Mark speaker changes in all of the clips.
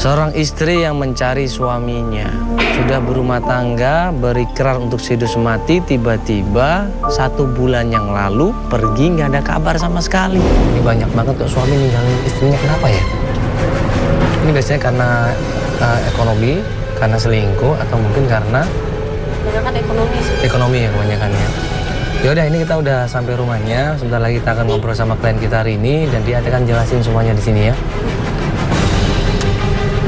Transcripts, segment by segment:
Speaker 1: Seorang istri yang mencari suaminya, sudah berumah tangga, berikrar untuk sehidup semati, tiba-tiba 1 bulan yang lalu pergi nggak ada kabar sama sekali. Ini banyak banget kok suami ninggalin istrinya, kenapa ya? Ini biasanya karena ekonomi, karena selingkuh, atau mungkin karena
Speaker 2: kebanyakan ekonomi sih.
Speaker 1: Ekonomi ya kebanyakan ya. Yaudah, ini kita udah sampai rumahnya. Sebentar lagi kita akan ngobrol sama klien kita hari ini dan dia akan jelasin semuanya di sini ya.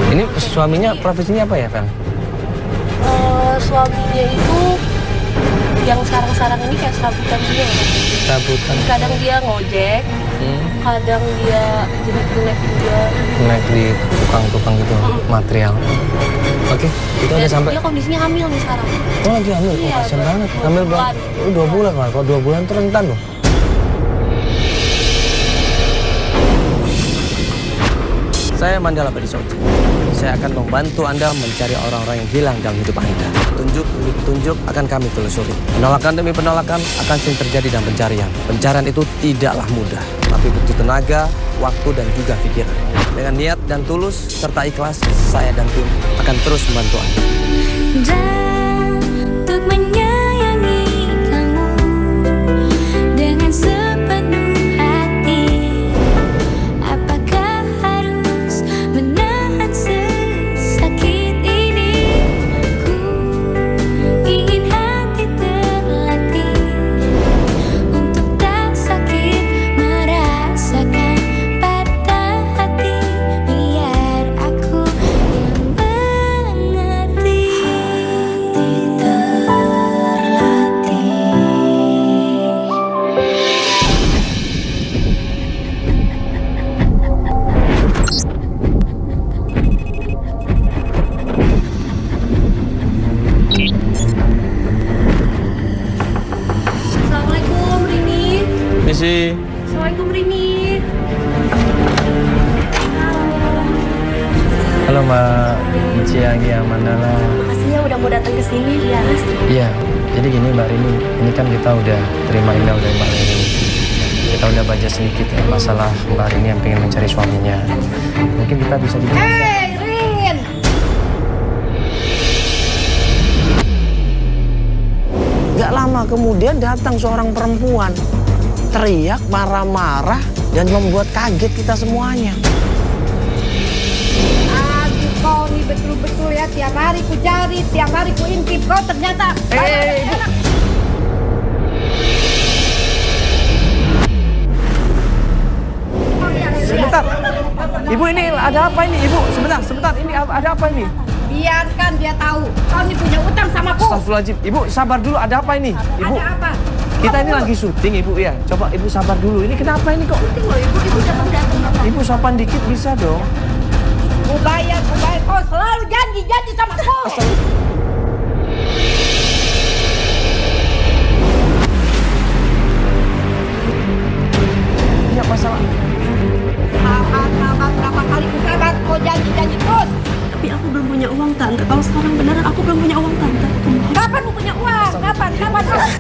Speaker 1: Ini suaminya profesinya apa ya, Vel?
Speaker 2: Suaminya itu yang sekarang ini kayak serabutan dia.
Speaker 1: Serabutan.
Speaker 2: Kadang dia ngojek, kadang dia jadi connect juga.
Speaker 1: Connect di tukang-tukang gitu, material. Oke, kita udah sampai.
Speaker 2: Dia kondisinya hamil nih sekarang.
Speaker 1: Oh, lagi hamil?
Speaker 2: Iya,
Speaker 1: Oh, kasian banget.
Speaker 2: 2
Speaker 1: Hamil
Speaker 2: bulan.
Speaker 1: berapa? 2 bulan kan? Kalau 2 bulan tuh rentan loh. Saya Mandala Badisoji. Saya akan membantu Anda mencari orang-orang yang hilang dalam hidup Anda. Tunjuk demi petunjuk akan kami telusuri. Penolakan demi penolakan akan sering terjadi dalam pencarian. Pencarian itu tidaklah mudah, tapi butuh tenaga, waktu, dan juga pikiran. Dengan niat dan tulus serta ikhlas, saya dan tim akan terus membantu Anda.
Speaker 3: Untuk menyayangi kamu dengan sepenuh hati, apakah harus menahan sesakit ini? Ku ingin hati terlatih untuk tak sakit merasakan patah hati, biar aku yang mengerti.
Speaker 2: Assalamualaikum Rini.
Speaker 1: Misi.
Speaker 2: Assalamualaikum Rini.
Speaker 1: Halo Mbak Ciagi Mandala.
Speaker 2: Makasih ya udah mau datang ke sini ya.
Speaker 1: Iya, jadi gini Mbak Rini, ini kan kita udah terima email dari Mbak Rini. Kita udah baca sedikit ya masalah Mbak Rini yang pengen mencari suaminya. Mungkin kita bisa dibantu.
Speaker 2: Rin.
Speaker 1: Gak lama kemudian datang seorang perempuan, teriak, marah-marah, dan membuat kaget kita semuanya.
Speaker 4: Aduh, kau nih betul-betul ya, tiap hari ku cari, tiap hari ku intip, kau ternyata
Speaker 1: Sebentar, Ibu ini ada apa ini? Ibu, sebentar, ini ada apa ini?
Speaker 4: biarkan dia tahu kau nih punya utang sama ku.
Speaker 1: Astagfirullahaladzim, Ibu sabar dulu, ada apa ini? Ibu,
Speaker 4: Ada apa?
Speaker 1: kita ini lagi syuting Ibu ya. Coba Ibu sabar dulu, ini kenapa ini kok?
Speaker 2: Ibu datang.
Speaker 1: Ibu sopan dikit bisa dong.
Speaker 4: Ku bayar, kau selalu janji sama ku.
Speaker 1: Iya masalah.
Speaker 4: Sabar, berapa kali ku sabar, kau janji terus.
Speaker 2: Tapi aku belum punya uang tante. Kalau sekarang beneran aku belum punya uang tante.
Speaker 4: Kapan lu punya uang? Kapan?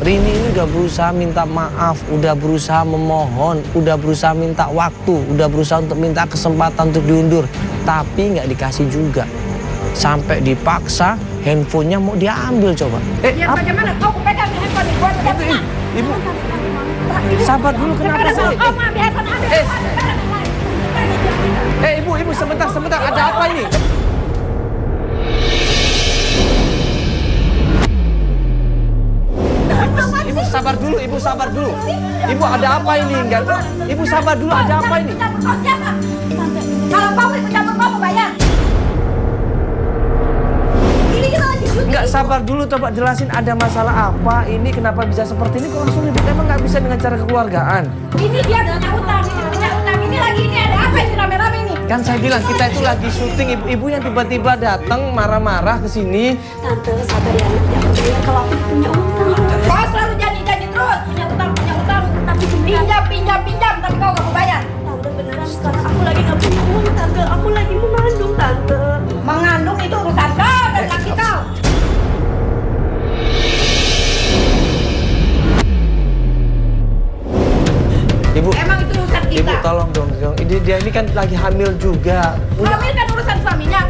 Speaker 1: Rini ini udah berusaha minta maaf, udah berusaha memohon, udah berusaha minta waktu, udah berusaha untuk minta kesempatan untuk diundur, tapi nggak dikasih juga. Sampai dipaksa, handphonenya mau diambil coba.
Speaker 4: Ya bagaimana? Kau ku pegang handphone gua udah punya.
Speaker 1: Ibu, sabar dulu, kenapa sih?
Speaker 4: Kau mau ambil handphone, ambil.
Speaker 1: Ibu, sebentar, ada apa ini? Ibu sabar dulu. Ibu ada apa ini? Enggak. Ibu sabar dulu, ada apa ini?
Speaker 4: Kau siapa? Kalau kau ikut campur, kau mau bayar. Ini kita lagi syuting.
Speaker 1: Enggak, sabar dulu, coba jelasin ada masalah apa ini, kenapa bisa seperti ini, kok langsung ribut, emang nggak bisa dengan cara kekeluargaan?
Speaker 4: Ini dia punya utang, ini lagi ini ada apa ini rame-rame ini?
Speaker 1: Kan saya bilang kita itu lagi syuting, ibu yang tiba-tiba datang marah-marah ke sini.
Speaker 2: Tante sabar ya. Jangan bayar kalau aku punya uang tante.
Speaker 4: Kau selalu janji terus, punya utang, tapi pinjam, tapi kau gak mau bayar.
Speaker 2: Tante beneran sekarang aku lagi nggak punya uang tante. Aku lagi mengandung tante.
Speaker 4: Mengandung itu urusan kau dan laki kau.
Speaker 1: Ibu,
Speaker 4: Emang itu urusan kita.
Speaker 1: Ibu tolong dong. Dia ini kan lagi hamil juga.
Speaker 4: Hamil kan urusan suaminya.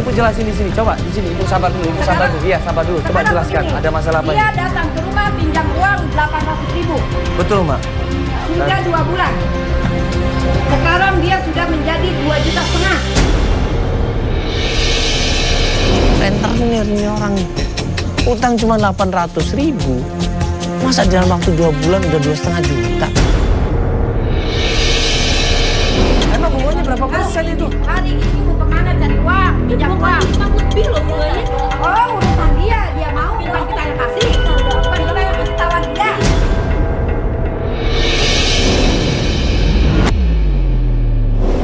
Speaker 1: Ibu jelasin di sini. Coba di sini Ibu sabar dulu. Ibu sabar dulu. Iya, sabar dulu. Coba
Speaker 4: Sekarang
Speaker 1: jelaskan.
Speaker 4: begini,
Speaker 1: Ada masalah apa?
Speaker 4: Dia
Speaker 1: ini?
Speaker 4: datang ke rumah pinjam uang 800.000.
Speaker 1: Betul, Mak.
Speaker 4: Sudah 2 bulan. Sekarang dia sudah menjadi 2,5 juta.
Speaker 1: Rentenir ini orang. Utang cuma 800.000. Masa dalam waktu 2 bulan udah 2,5 juta? Emang bunganya berapa persen itu?
Speaker 4: Hari ini mau kemana cari uang? Pinjam uang.
Speaker 2: Lebih loh bunganya.
Speaker 4: Oh, urusan dia. Dia mau, bukan kita yang kasih. Bukan kita yang kasih tahuan dia.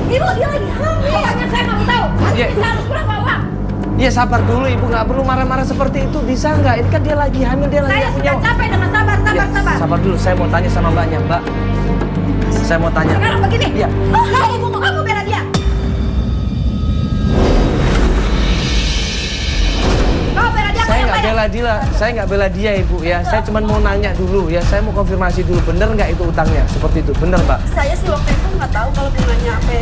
Speaker 4: Ibu, dia lagi hamil. Pokoknya saya nggak mau tahu.
Speaker 1: Iya.
Speaker 4: Bisa harus pulang bawa uang.
Speaker 1: Iya sabar dulu Ibu, nggak perlu marah-marah seperti itu, bisa nggak? Ini kan dia lagi hamil, dia lagi
Speaker 4: Saya
Speaker 1: nggak punya.
Speaker 4: sudah capek dengan sabar.
Speaker 1: Ya, sabar dulu, saya mau tanya sama Mbaknya, Mbak. Saya mau tanya.
Speaker 4: Sekarang begini.
Speaker 1: Iya.
Speaker 4: Kamu bela dia. Kamu bela dia.
Speaker 1: Saya nggak bela dia, Ibu ya. Saya cuma mau nanya dulu ya. Saya mau konfirmasi dulu, bener nggak itu utangnya? Seperti itu, bener Mbak?
Speaker 2: Saya sih waktu itu nggak tahu kalau bunganya apa.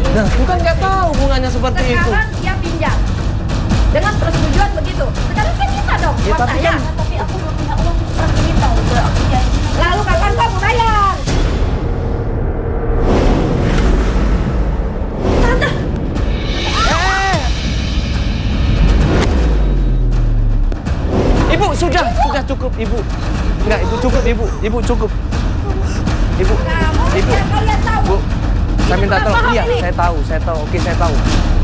Speaker 1: Nah, bukan nggak tahu bunganya seperti itu.
Speaker 4: Sekarang dia pinjam. Dengan persetujuan begitu. Sekarang saya minta dong
Speaker 1: Ya,
Speaker 4: uang
Speaker 1: tapi
Speaker 4: saya.
Speaker 1: kan-
Speaker 2: Tapi aku belum punya uang seperti ini tahu. Udah aku janji.
Speaker 4: Lalu kapan kamu bayar?
Speaker 1: Ibu sudah cukup Ibu. Enggak, Ibu cukup Ibu cukup. Ibu,
Speaker 4: Kalian tahu.
Speaker 1: Bu, saya minta tolong.
Speaker 4: Kenapa
Speaker 1: Iya,
Speaker 4: ini?
Speaker 1: saya tahu. Oke, saya tahu.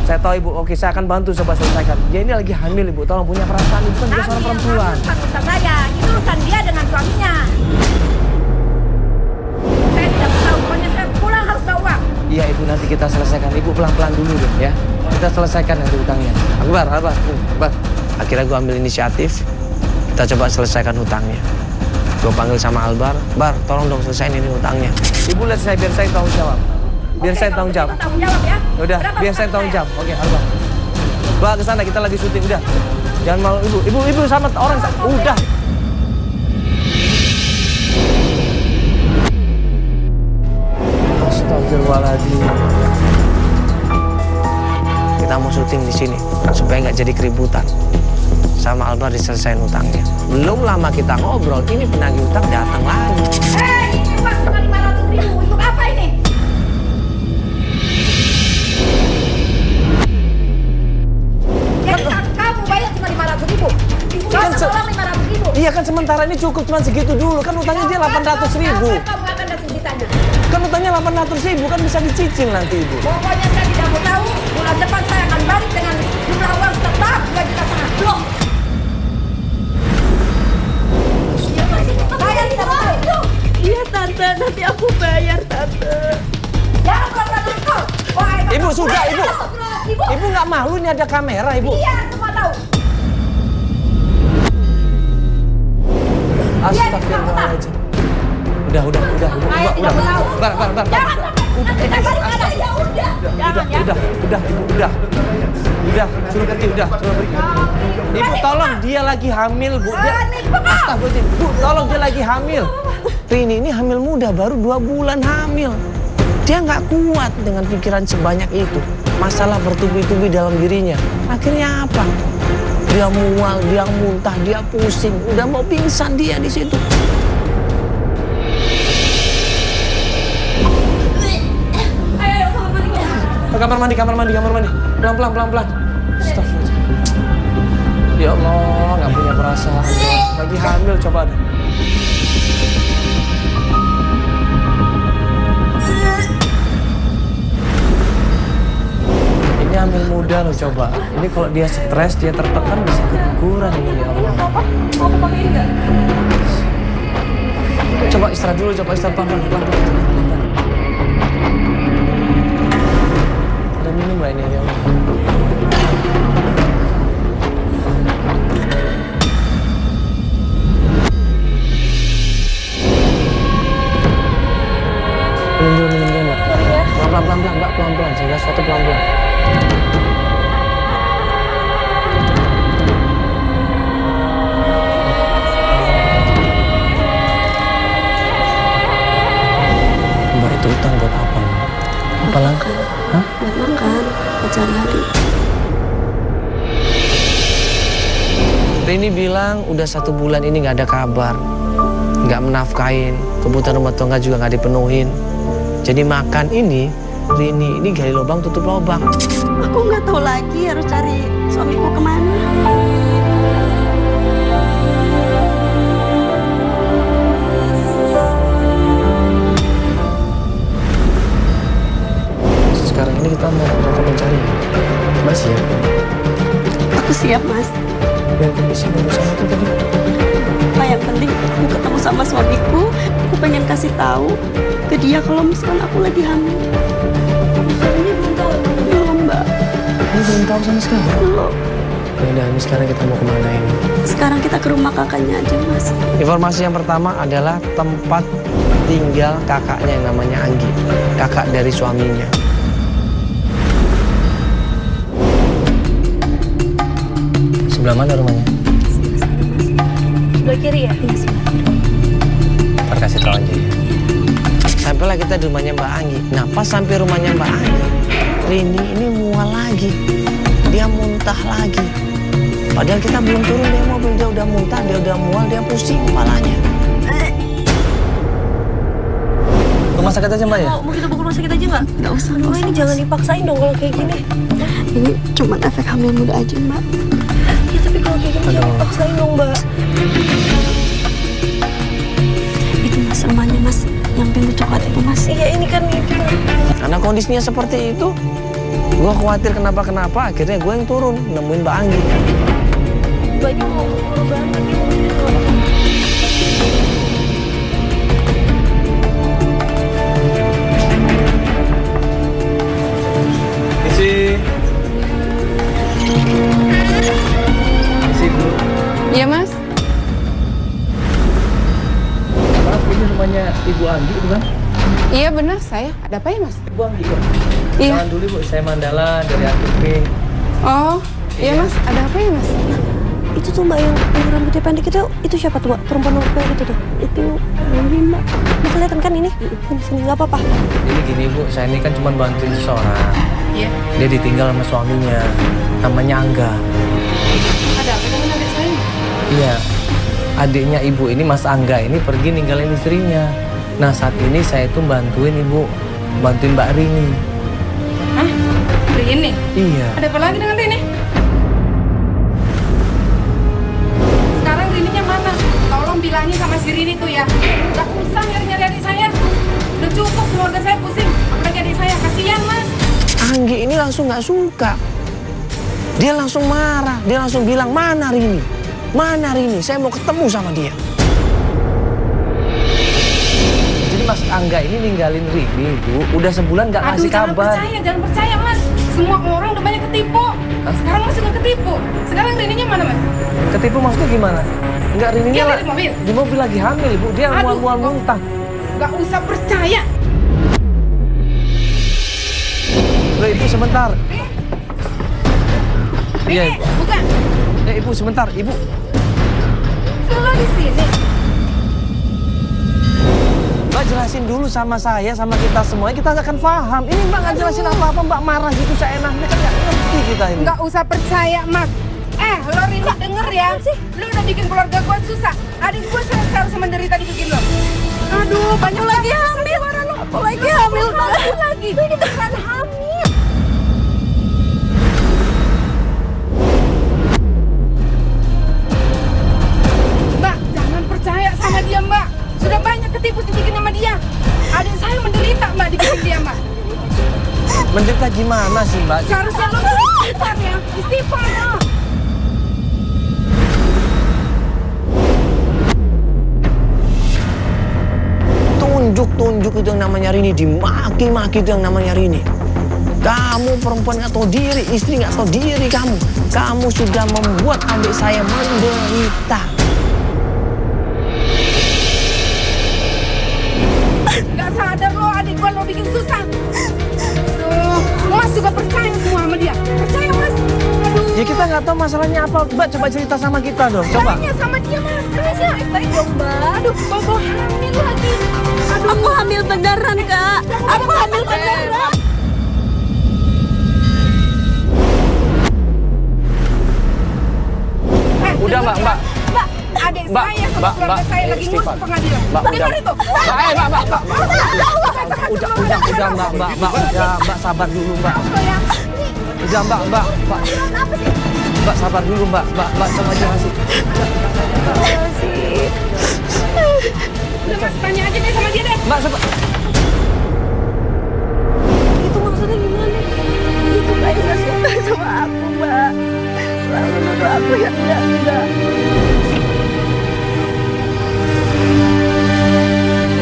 Speaker 1: Saya tahu Ibu. Oke, saya akan bantu coba selesaikan. Dia ini lagi hamil Ibu. Tolong punya perasaan. Ibu kan juga seorang perempuan.
Speaker 4: Bukan urusan saya. Itu urusan dia dengan suaminya. Saya tidak tahu. Pokoknya saya pulang harus bawa uang.
Speaker 1: Iya Ibu, nanti kita selesaikan. Ibu pelan-pelan dulu deh ya. Kita selesaikan nanti utangnya. Akbar. Akhirnya gue ambil inisiatif. Kita coba selesaikan hutangnya. Gue panggil sama Albar. Bar, tolong dong selesaiin ini hutangnya. Ibu lihat saya biar saya tanggung jawab. Biar
Speaker 4: Oke,
Speaker 1: saya
Speaker 4: kalau
Speaker 1: tanggung jawab.
Speaker 4: begitu tanggung jawab ya.
Speaker 1: Udah,
Speaker 4: Berapa
Speaker 1: biar saya
Speaker 4: utang
Speaker 1: tanggung jawab. Oke, Albar. Bawa ke sana, kita lagi syuting. Udah. Jangan malu Ibu. Ibu sama orang. Udah. Astagfirullahaladzim. Kita mau syuting di sini supaya nggak jadi keributan. Sama Albar diselesain utangnya. Belum lama kita ngobrol, ini penagih utang datang lagi.
Speaker 4: Ini uang cuma 500.000. Untuk apa ini? Jadi kamu bayar cuma 500.000.
Speaker 1: Kan
Speaker 4: Kamu tolong 500.000.
Speaker 1: Iya kan sementara ini cukup cuma segitu dulu. Kan utangnya dia 800.000.
Speaker 4: Kamu akan kasih ditanya.
Speaker 1: Kan utangnya 800.000 kan bisa dicicil nanti Ibu.
Speaker 4: Pokoknya saya tidak mau tahu. Bulan depan saya akan balik dengan jumlah uang tetap 2,5 juta. Loh. Saya tidak mau tahu.
Speaker 2: Iya tante, nanti aku bayar tante.
Speaker 4: Jangan keluar engkau.
Speaker 1: Ibu sudah Ibu.
Speaker 4: Ibu.
Speaker 1: Ibu nggak malu ini ada kamera Ibu.
Speaker 4: Iya, semua tahu.
Speaker 1: Astagfirullahaladzim. Udah.
Speaker 4: Saya tidak mau tahu.
Speaker 1: Bar.
Speaker 4: Jangan. Nanti saya balik ada ya udah. Jangan ya.
Speaker 1: Udah, Ibu, udah. Suruh pergi, udah. Suruh pergi. Ibu, tolong dia lagi hamil, Bu. Astagfirullahaladzim. Bu, tolong dia lagi hamil. Rini ini hamil muda, baru 2 bulan hamil. Dia nggak kuat dengan pikiran sebanyak itu. Masalah bertubi-tubi dalam dirinya. Akhirnya apa? Dia mual, dia muntah, dia pusing. Udah mau pingsan dia di situ. Kamar mandi. Pelan-pelan. Astagfirullah. Ya Allah, nggak punya perasaan. Lagi hamil, coba deh. Ini hamil muda loh, coba. Ini kalau dia stres, dia tertekan bisa keguguran ini, ya Allah.
Speaker 2: Mau aku pakein nggak?
Speaker 1: Coba istirahat dulu, pelan-pelan. Ada minum nggak ini, ya Allah? Minum dulu, Mbak. Pelan-pelan, Mbak, pelan-pelan. Segala sesuatu pelan-pelan. Mbak, itu utang buat apa, Mbak? Apa langkah? Hah?
Speaker 2: Buat makan, buat sehari-hari.
Speaker 1: Rini bilang udah 1 bulan ini nggak ada kabar, nggak menafkain, kebutuhan rumah tangga juga nggak dipenuhin. Jadi makan ini, Rini ini gali lubang tutup lubang.
Speaker 5: Aku nggak tahu lagi harus cari suamiku kemana.
Speaker 1: Sekarang ini kita mau mencari. Mas ya?
Speaker 5: Aku siap, Mas.
Speaker 1: Yang kondisi barusan itu tadi.
Speaker 5: Apa yang penting aku ketemu sama suamiku. Aku pengen kasih tahu ke dia kalau misalkan aku lagi hamil. Suaminya belum tahu. Belum, Mbak.
Speaker 1: Ini belum tahu sama sekali.
Speaker 5: Belum.
Speaker 1: Ya udah, ini sekarang kita mau kemana ini?
Speaker 5: Sekarang kita ke rumah kakaknya aja, Mas.
Speaker 1: Informasi yang pertama adalah tempat tinggal kakaknya yang namanya Anggi, kakak dari suaminya. Sebelah mana rumahnya?
Speaker 2: Sebelah kiri ya?
Speaker 5: Iya, sebentar.
Speaker 1: Ntar kasih tahu aja ya. Sampailah kita di rumahnya Mbak Anggi. Nah, pas sampai rumahnya Mbak Anggi, Rini ini mual lagi. Dia muntah lagi. Padahal kita belum turun dari mobil, dia udah muntah, dia udah mual, dia pusing kepalanya. Rumah sakit aja Mbak ya?
Speaker 2: Mau kita bawa ke rumah sakit aja nggak?
Speaker 5: Nggak usah,
Speaker 2: Oh,
Speaker 5: nggak usah.
Speaker 2: ini jangan dipaksain dong kalau kayak gini.
Speaker 5: Ini cuma efek hamil muda aja, Mbak.
Speaker 2: Ya tapi kalau kayak gini jangan dipaksain dong, Mbak.
Speaker 5: Itu Mas, rumahnya Mas. Yang pintu coklat itu, Mas.
Speaker 2: Iya, ini kan itu.
Speaker 1: Karena kondisinya seperti itu, gue khawatir kenapa-kenapa, akhirnya gue yang turun, nemuin Mbak Anggi.
Speaker 2: Mbaknya mau buru banget.
Speaker 1: Isi dulu.
Speaker 6: Iya, Mas.
Speaker 1: Maaf, ini rumahnya Ibu Anggi, bukan?
Speaker 6: Iya benar saya. Ada apa ya, Mas?
Speaker 1: Ibu Anggi, ya?
Speaker 6: Iya.
Speaker 1: Jangan dulu, Bu. Saya Mandala dari Antiping.
Speaker 6: Oh, iya Mas. Ada apa ya, Mas?
Speaker 5: Itu tuh Mbak yang rambutnya pendek itu siapa tuh, Mbak? Perempuan rambut pendek itu tuh. Itu Anggi, Mbak. Mbak kelihatan kan ini? Sini, nggak apa-apa.
Speaker 1: Jadi gini, Bu. Saya ini kan cuma bantuin seseorang.
Speaker 6: Iya.
Speaker 1: Dia ditinggal sama suaminya. Namanya Angga.
Speaker 6: Ada apa dengan adik saya?
Speaker 1: Iya. Adiknya Ibu ini, Mas Angga ini pergi ninggalin istrinya. Nah, saat ini saya tuh bantuin Ibu. Bantuin Mbak Rini.
Speaker 6: Hah? Rini?
Speaker 1: Iya.
Speaker 6: Ada apa lagi dengan Rini? Sekarang Rininya mana? Tolong bilangin sama si Rini tuh ya. Gak usah nyari-nyari adik saya. Udah cukup keluarga saya pusing. Apalagi adik saya. Kasihan, Mas.
Speaker 1: Anggi ini langsung nggak suka. Dia langsung marah. Dia langsung bilang, mana Rini? Mana Rini? Saya mau ketemu sama dia. Jadi Mas Angga ini ninggalin Rini, Bu. Udah sebulan nggak ngasih kabar.
Speaker 6: Jangan percaya, Mas. Semua orang udah banyak ketipu.
Speaker 1: Hah?
Speaker 6: Sekarang Mas juga ketipu. Sekarang Rininya mana, Mas?
Speaker 1: Ketipu maksudnya gimana? Enggak, Rininya
Speaker 6: Dia ada di mobil.
Speaker 1: di mobil lagi hamil, Bu. Dia
Speaker 6: Aduh,
Speaker 1: mual-mual muntah.
Speaker 6: Gak usah percaya.
Speaker 1: Loh, Ibu sebentar. Iya,
Speaker 6: Rini, bukan.
Speaker 1: Ibu sebentar, Ibu.
Speaker 6: Lo di sini.
Speaker 1: Mbak jelasin dulu sama saya, sama kita semuanya, kita nggak akan paham. Ini Mbak nggak jelasin apa-apa, Mbak marah gitu seenaknya, kan nggak ngerti kita ini.
Speaker 6: Nggak usah percaya, Mas. Lo Rini denger ya. Lo udah bikin keluarga gue susah. Adik gue seharusnya menderita dibikin lo. Aduh, banyak lagi hamil.
Speaker 5: Aku lagi hamil, Mbak.
Speaker 6: Lagi. Ini beneran hamil. Mbak, jangan percaya sama dia, Mbak. Sudah banyak ketipu dibikin sama dia. Adik saya menderita, Mbak, dibikin dia, Mbak.
Speaker 1: Menderita gimana sih, Mbak?
Speaker 6: Seharusnya lo istighfar ya. Istighfar lo.
Speaker 1: Tunjuk itu yang namanya Rini, dimaki-maki itu yang namanya Rini. Kamu perempuan nggak tahu diri, istri nggak tahu diri kamu. Kamu sudah membuat adik saya menderita.
Speaker 6: Nggak sadar lo adik gue lo bikin susah. Aduh, Mas juga percaya semua sama dia. Percaya, Mas. Aduh.
Speaker 1: Ya kita nggak tahu masalahnya apa, Mbak. Coba cerita sama kita dong, coba.
Speaker 6: Tanya sama dia, Mas. Tanya baik-baik dong, Mbak. Aduh, bobo hamil lagi. Aduh.
Speaker 5: Aku hamil beneran, Kak. Aku hamil beneran.
Speaker 1: Udah, Mbak,
Speaker 6: saya sama keluarga saya lagi ngurus pengadilan. Dengar itu.
Speaker 1: Udah Mbak sabar dulu Mbak. Udah Mbak. Mbak sabar dulu Mbak sama jelasin.
Speaker 6: Udah Mas, tanya aja deh sama dia deh.
Speaker 1: Mbak sabar.
Speaker 5: Itu maksudnya gimana? Itu Mbak nggak suka sama aku, Mbak. Selalu nuduh aku yang enggak.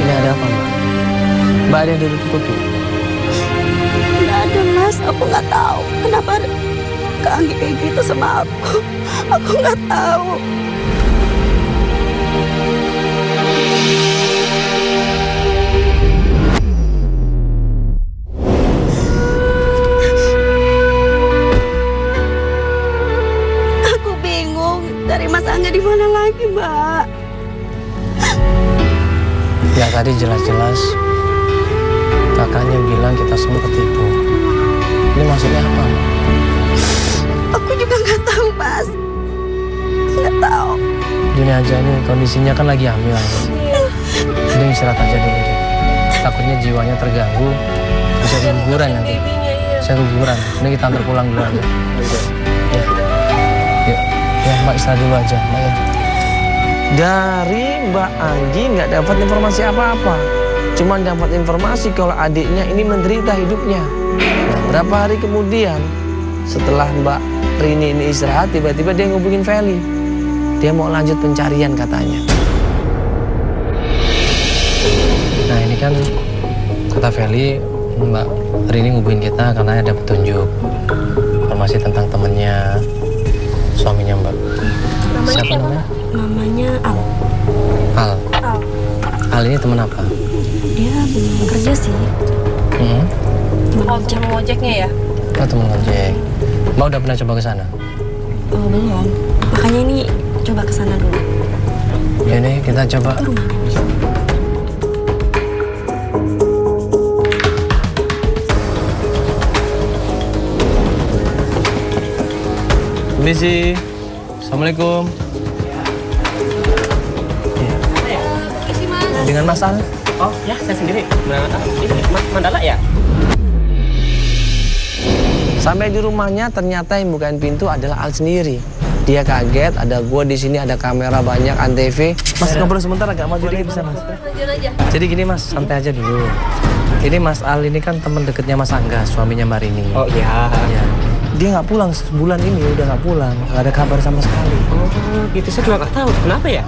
Speaker 1: Ini ada apa Mbak? Mbak ada yang ditutupi?
Speaker 5: Nggak ada, Mas. Aku nggak tahu kenapa Kak Anggi kayak gitu sama aku. Aku nggak tahu. Aku bingung dari Mas Angga di mana lagi, Mbak.
Speaker 1: Ya tadi jelas-jelas kakaknya bilang kita semua ketipu. Ini maksudnya apa Mbak?
Speaker 5: Aku juga nggak tahu, Mas. Nggak tahu.
Speaker 1: Gini aja nih kondisinya kan lagi hamil aja. Ini istirahat aja dulu deh. Takutnya jiwanya terganggu, bisa keguguran nanti. Bisa keguguran. Ini kita antar pulang dulu aja. Ya Mbak istirahat dulu aja Mbak ya. Dari Mbak Anggi nggak dapat informasi apa-apa. Cuma dapat informasi kalau adiknya ini menderita hidupnya. Berapa hari kemudian setelah Mbak Rini ini istirahat, tiba-tiba dia ngubungin Feli. Dia mau lanjut pencarian katanya. Nah ini kan kata Feli, Mbak Rini ngubungin kita karena ada petunjuk informasi tentang temennya, suaminya Mbak. Siapa namanya?
Speaker 5: Namanya Al.
Speaker 1: Al. Al ini teman apa?
Speaker 5: Dia belum kerja sih.
Speaker 2: Oh, temen ngojeknya ya?
Speaker 1: Oh teman ojek. Mbak udah pernah coba ke sana?
Speaker 5: Oh, belum. Makanya ini coba ke sana dulu.
Speaker 1: Ya nih kita coba.
Speaker 5: Itu rumahnya.
Speaker 1: Permisi. Assalamualaikum. Dengan Mas Al?
Speaker 7: Oh ya, saya sendiri. Ini Mandala ya?
Speaker 1: Sampai di rumahnya ternyata yang bukain pintu adalah Al sendiri. Dia kaget, ada gua di sini, ada kamera banyak, antv. Mas ngobrol sebentar agak maju dikit bisa Mas?
Speaker 2: Lanjut aja.
Speaker 1: Jadi gini Mas, santai aja dulu. Ini Mas Al ini kan teman dekatnya Mas Angga, suaminya Mbak Rini.
Speaker 7: Oh iya.
Speaker 1: Ya. Dia nggak pulang sebulan ini, udah nggak pulang, nggak ada kabar sama sekali.
Speaker 7: Oh gitu, saya juga nggak tahu. Kenapa ya?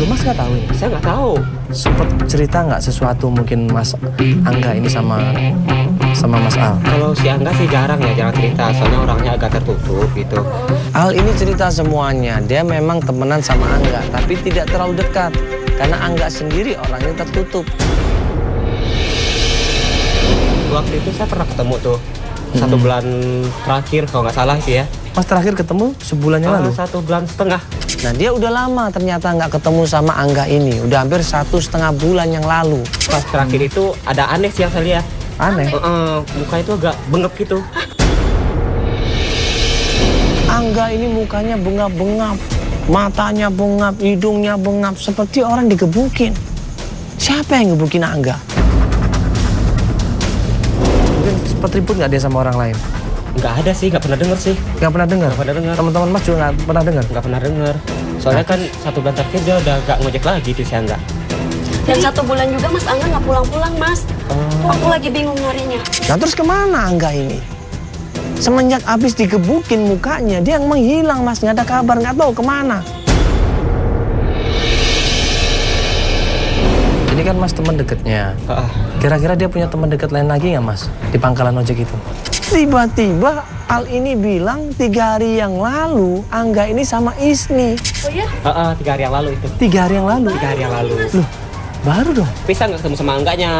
Speaker 1: Lu Mas nggak tahu ini?
Speaker 7: Saya nggak tahu.
Speaker 1: Sempet cerita nggak sesuatu mungkin Mas Angga ini sama Mas Al?
Speaker 7: Kalau si Angga sih jarang cerita. Soalnya orangnya agak tertutup gitu.
Speaker 1: Al ini cerita semuanya. Dia memang temenan sama Angga, tapi tidak terlalu dekat. Karena Angga sendiri orangnya tertutup.
Speaker 7: Waktu itu saya pernah ketemu tuh. 1 bulan terakhir kalau nggak salah sih ya.
Speaker 1: Mas terakhir ketemu sebulan yang lalu?
Speaker 7: 1,5 bulan.
Speaker 1: Nah dia udah lama ternyata nggak ketemu sama Angga ini. Udah hampir 1,5 bulan yang lalu.
Speaker 7: Pas terakhir itu ada aneh sih yang saya lihat.
Speaker 1: Aneh?
Speaker 7: Muka itu agak bengep gitu.
Speaker 1: Angga ini mukanya bengap-bengap. Matanya bengap, hidungnya bengap. Seperti orang digebukin. Siapa yang ngebukin Angga? Mungkin sempat ribut nggak dia sama orang lain?
Speaker 7: Nggak ada sih, nggak pernah denger sih.
Speaker 1: Nggak pernah dengar?
Speaker 7: Nggak pernah dengar.
Speaker 1: Teman-teman Mas juga nggak pernah dengar?
Speaker 7: Nggak pernah denger. Soalnya kan 1 bulan terakhir dia udah nggak ngojek lagi tuh si Angga.
Speaker 5: Dan 1 bulan juga Mas Angga nggak pulang-pulang, Mas. Aku lagi bingung nyarinya.
Speaker 1: Nah terus kemana Angga ini? Semenjak habis digebukin mukanya, dia yang menghilang Mas. Nggak ada kabar, nggak tahu kemana. Ini kan Mas teman deketnya. Kira-kira dia punya teman dekat lain lagi nggak Mas? Di pangkalan ojek itu? Tiba-tiba Al ini bilang 3 hari yang lalu Angga ini sama Isni.
Speaker 2: Oh ya?
Speaker 7: 3 hari yang lalu itu.
Speaker 1: 3 hari yang lalu?
Speaker 7: 3 hari yang lalu.
Speaker 1: Loh, baru dong?
Speaker 7: Tapi saya nggak ketemu sama Angganya.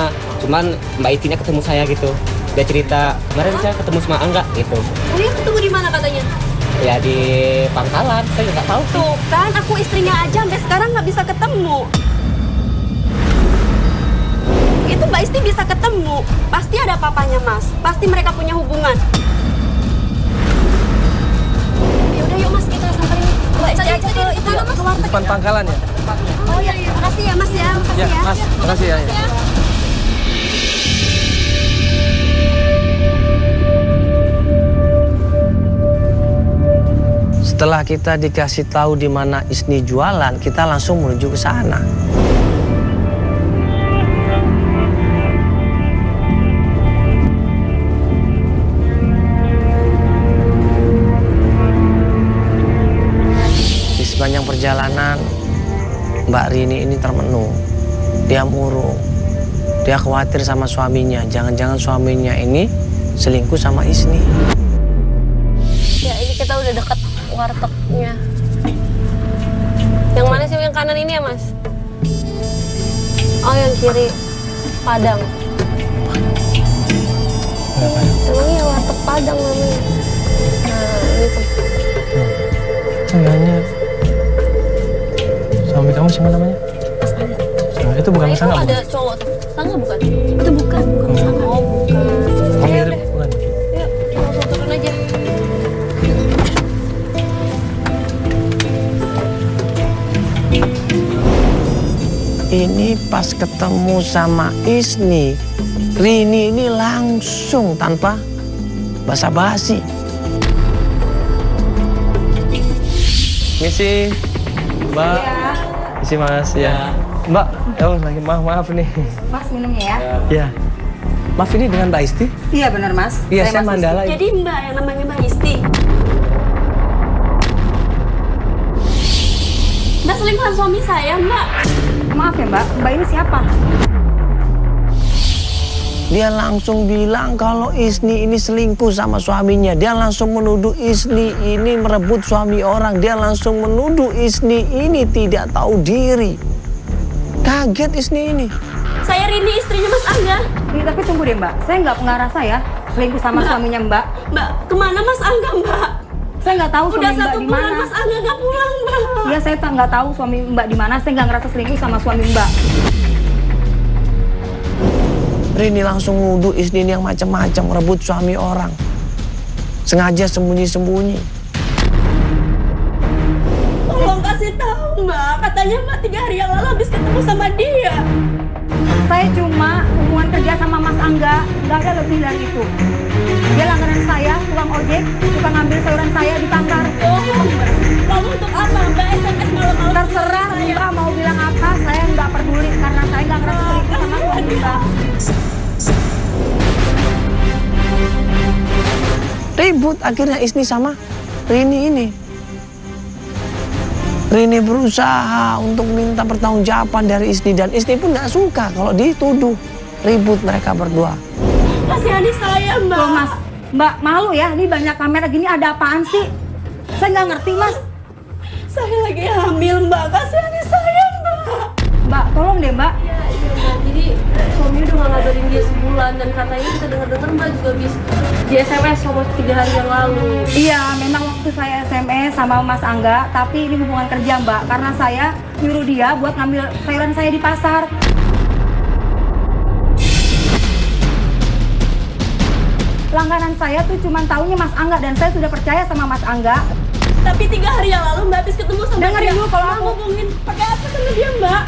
Speaker 7: Cuman Mbak Itinya ketemu saya gitu. Dia cerita, kemarin saya ketemu sama Angga gitu.
Speaker 2: Oh ya, ketemu di mana katanya?
Speaker 7: Ya di pangkalan, saya nggak tahu.
Speaker 5: Tuh kan, aku istrinya aja sampai sekarang nggak bisa ketemu. Itu Mbak Isti bisa ketemu. Pasti ada papanya, Mas. Pasti mereka punya hubungan. Yaudah, yuk Mas, kita samperin
Speaker 4: Mbak Isti aja ke itu ya, ke warteg.
Speaker 1: Depan pangkalan ya?
Speaker 4: Oh iya, makasih ya Mas ya, makasih
Speaker 1: Ya,
Speaker 4: ya.
Speaker 1: Mas. Makasih ya. Setelah kita dikasih tahu di mana Isni jualan, kita langsung menuju ke sana. Di sepanjang perjalanan, Mbak Rini ini termenung. Dia murung. Dia khawatir sama suaminya. Jangan-jangan suaminya ini selingkuh sama Isni.
Speaker 2: Ya ini kita udah deket wartegnya. Yang mana sih yang kanan ini ya Mas? Oh yang kiri Padang. Emangnya warteg Padang namanya. Nah ini tuh.
Speaker 1: Enggaknya. Suami kamu siapa namanya?
Speaker 2: Mas Angga.
Speaker 1: Nah, itu bukan
Speaker 2: Nah,
Speaker 1: Mas
Speaker 2: itu
Speaker 1: Angga,
Speaker 2: ada
Speaker 1: bukan?
Speaker 2: cowok tuh. Sangga bukan?
Speaker 5: Itu bukan.
Speaker 2: Oh bukan.
Speaker 1: Oh,
Speaker 2: Ayo
Speaker 1: mirip,
Speaker 2: deh.
Speaker 1: bukan?
Speaker 2: Yuk langsung turun aja.
Speaker 1: Ini pas ketemu sama Isni, Rini ini langsung tanpa basa-basi. Misi, Mbak. Misi Mas, ya. Mbak, oh lagi maaf nih.
Speaker 4: Mas minumnya ya.
Speaker 1: Ya. Maaf ini dengan Mbak Isti?
Speaker 4: Iya benar Mas.
Speaker 1: Iya, saya
Speaker 4: Mas
Speaker 1: Mandala.
Speaker 5: Jadi Mbak yang namanya Mbak Isti. Mbak selingkuhan suami saya, Mbak.
Speaker 4: Maaf ya Mbak, Mbak ini siapa?
Speaker 1: Dia langsung bilang kalau Isni ini selingkuh sama suaminya. Dia langsung menuduh Isni ini merebut suami orang. Dia langsung menuduh Isni ini tidak tahu diri. Kaget Isni ini.
Speaker 5: Saya Rini, istrinya Mas Angga.
Speaker 4: Ini tapi tunggu deh Mbak, saya nggak rasa ya selingkuh sama suaminya Mbak.
Speaker 5: Mbak, kemana Mas Angga, Mbak?
Speaker 4: Saya nggak tahu
Speaker 5: Udah
Speaker 4: suami Mbak
Speaker 5: 1
Speaker 4: di
Speaker 5: bulan
Speaker 4: mana.
Speaker 5: Mas Angga nggak pulang, Mbak.
Speaker 4: Iya saya nggak tahu suami Mbak di mana. Saya nggak ngerasa selingkuh sama suami Mbak.
Speaker 1: Rini langsung nuduh Isni ini yang macam-macam merebut suami orang. Sengaja sembunyi-sembunyi.
Speaker 5: Tolong kasih tahu, Mbak. Katanya Mbak 3 hari yang lalu habis ketemu sama dia.
Speaker 4: Saya cuma hubungan kerja sama Mas Angga, nggak ada lebih dari itu. Dia langganan saya, tukang ojek, suka ngambil sayuran saya di pasar.
Speaker 5: Bohong, Mbak. Lalu untuk apa Mbak SMS malam-malam?
Speaker 4: Terserah Mbak mau bilang apa, saya nggak peduli karena saya nggak ngerasa selingkuh sama suami Mbak.
Speaker 1: Ribut akhirnya Isni sama Rini ini. Rini berusaha untuk minta pertanggungjawaban dari Isni dan Isni pun nggak suka kalau dituduh. Ribut mereka berdua.
Speaker 5: Kasihani saya, Mbak.
Speaker 4: Loh Mas, Mbak malu ya, ini banyak kamera gini ada apaan sih? Saya nggak ngerti Mas.
Speaker 5: Saya lagi hamil, Mbak. Kasihani saya, Mbak.
Speaker 4: Mbak, tolong deh Mbak.
Speaker 2: Iya Mbak. Jadi suami udah nggak ngabarin dia sebulan dan katanya kita dengar-dengar Mbak juga habis di SMS sama 3 hari yang lalu.
Speaker 4: Iya, memang waktu saya SMS sama Mas Angga, tapi ini hubungan kerja Mbak, karena saya nyuruh dia buat ngambil sayuran saya di pasar. Langganan saya tuh cuma taunya Mas Angga dan saya sudah percaya sama Mas Angga.
Speaker 5: Tapi 3 hari yang lalu Mbak habis ketemu sama
Speaker 4: Dengerin
Speaker 5: dia.
Speaker 4: dulu kalau
Speaker 5: Mbak
Speaker 4: aku-
Speaker 5: ngubungin pakai apa sama dia, Mbak?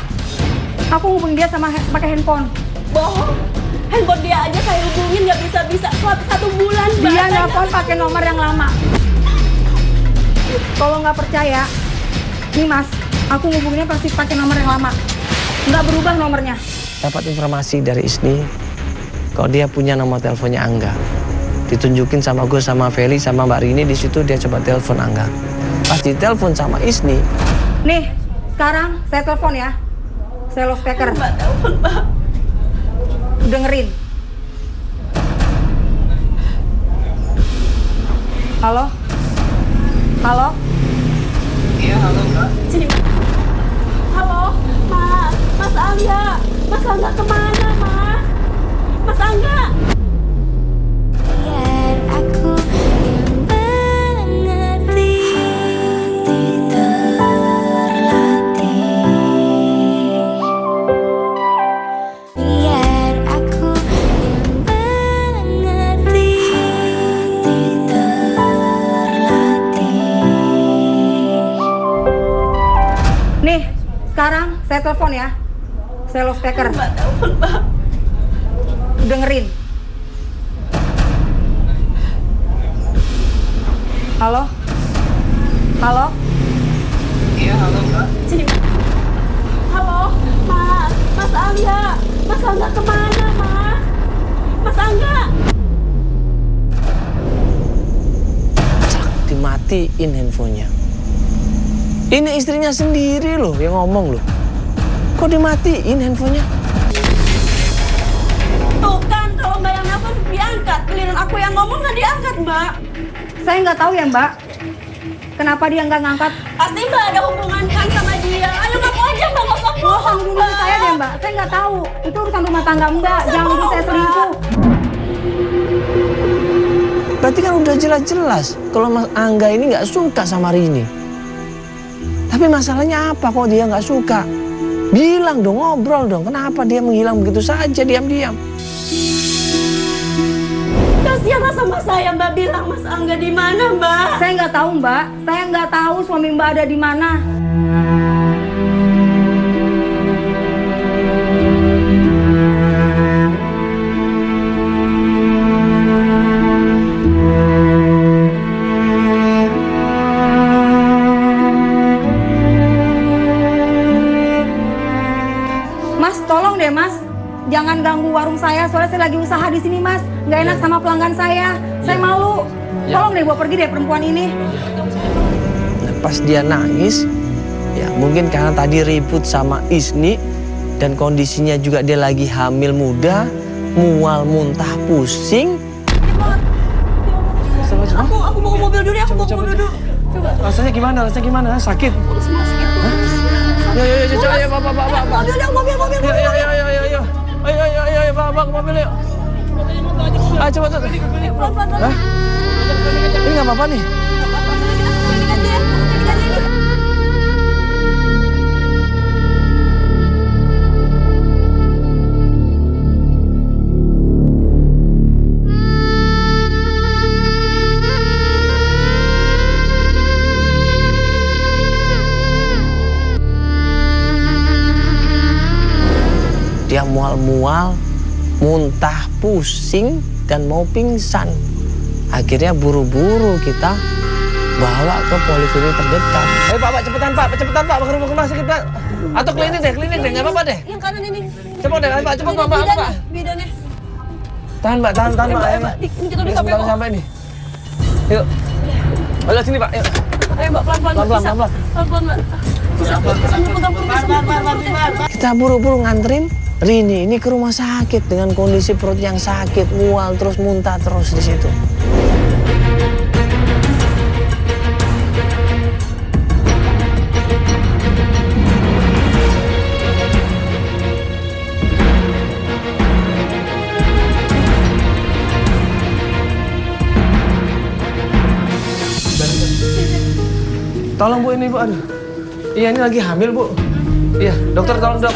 Speaker 4: Aku hubungin dia sama pakai handphone.
Speaker 5: Bohong. Handphone dia aja saya hubungin nggak bisa-bisa selama 1 bulan, Mbak.
Speaker 4: Dia
Speaker 5: Saya
Speaker 4: nelpon
Speaker 5: nggak-
Speaker 4: pakai nomor yang lama. Kalau nggak percaya, nih Mas, aku ngubunginnya pasti pakai nomor yang lama. Nggak berubah nomornya.
Speaker 1: Dapat informasi dari Isni kalau dia punya nomor teleponnya Angga. Ditunjukin sama gue sama Feli sama Mbak Rini, di situ dia coba telepon Angga. Pas ditelepon sama Isni,
Speaker 4: Nih, sekarang saya telepon ya. Saya loudspeaker.
Speaker 5: Mbak telepon, Mbak.
Speaker 4: Dengerin. Halo? Halo?
Speaker 5: Sini, Mbak. Halo, Mas. Mas Angga. Mas Angga kemana, Mas? Mas Angga.
Speaker 3: Biar aku yang mengerti, terlatih. Biar aku
Speaker 4: telepon ya. Saya loudspeaker.
Speaker 5: Mbak, telepon Mbak.
Speaker 4: Dengerin. Halo? Halo?
Speaker 5: Sini. Halo, Mas Angga. Mas Angga kemana, Mas? Mas Angga.
Speaker 1: Dimatiin handphonenya. Ini istrinya sendiri loh yang ngomong loh. Kok dimatiin handphonenya?
Speaker 5: Tuh kan, kalau Mbak yang nelfon diangkat. Giliran aku yang ngomong nggak diangkat, Mbak.
Speaker 4: Saya nggak tahu ya Mbak. Kenapa dia nggak ngangkat?
Speaker 5: Pasti Mbak ada hubungan kan sama dia. Ayo ngaku aja Mbak, nggak usah bohong
Speaker 4: Dulu saya deh Mbak. Saya nggak tahu. Itu urusan rumah tangga Mbak. Jangan nuduh saya selingkuh.
Speaker 1: Berarti kan udah jelas-jelas kalau Mas Angga ini nggak suka sama Rini. Tapi masalahnya apa kok dia nggak suka? Bilang dong, ngobrol dong. Kenapa dia menghilang begitu saja diam-diam?
Speaker 5: Kasihan sama saya Mbak, bilang Mas Angga di mana Mbak?
Speaker 4: Saya nggak tahu Mbak. Saya nggak tahu suami Mbak ada di mana. Mas, tolong deh Mas. Jangan ganggu warung saya, soalnya saya lagi usaha di sini Mas. Nggak enak sama pelanggan saya. Saya malu. Tolong deh bawa pergi deh perempuan ini.
Speaker 1: Nah, pas dia nangis, ya mungkin karena tadi ribut sama Isni dan kondisinya juga dia lagi hamil muda, mual, muntah, pusing.
Speaker 5: Aku mau ke mobil dulu ya, aku mau ke mobil dulu. Coba.
Speaker 1: Rasanya gimana? Rasanya gimana? Sakit?
Speaker 5: Semua sakit.
Speaker 1: Ayo, Pak.
Speaker 5: Mobil dong, mobil.
Speaker 1: Ayo, Pak, ke mobil yuk. Ayo, coba tuh.
Speaker 5: Pelan-pelan.
Speaker 1: Hah? Ini nggak apa-apa nih.
Speaker 5: Diganti ya. Diganti ini.
Speaker 1: Dia mual-mual, muntah, pusing, dan mau pingsan. Akhirnya buru-buru kita bawa ke poliklinik terdekat. Ayo Pak, cepetan Pak, ke rumah sakit Pak. Atau klinik deh, nggak apa-apa deh.
Speaker 5: Yang kanan ini.
Speaker 1: Cepet deh, Pak, cepet Pak.
Speaker 5: Bidannya.
Speaker 1: Tahan Pak. Ayo, Pak.
Speaker 5: Kita udah
Speaker 1: Sebentar sampai nih. Yuk. Ayo sini Pak, yuk.
Speaker 5: Ayo Mbak, pelan-pelan.
Speaker 1: Pelan-pelan.
Speaker 5: Pelan-pelan Mbak. Bisa pegang.
Speaker 1: Kita buru-buru nganterin Rini ini ke rumah sakit dengan kondisi perut yang sakit, mual terus, muntah terus di situ. Tolong Bu ini Bu, aduh. Iya ini lagi hamil Bu. Iya, dokter tolong dok.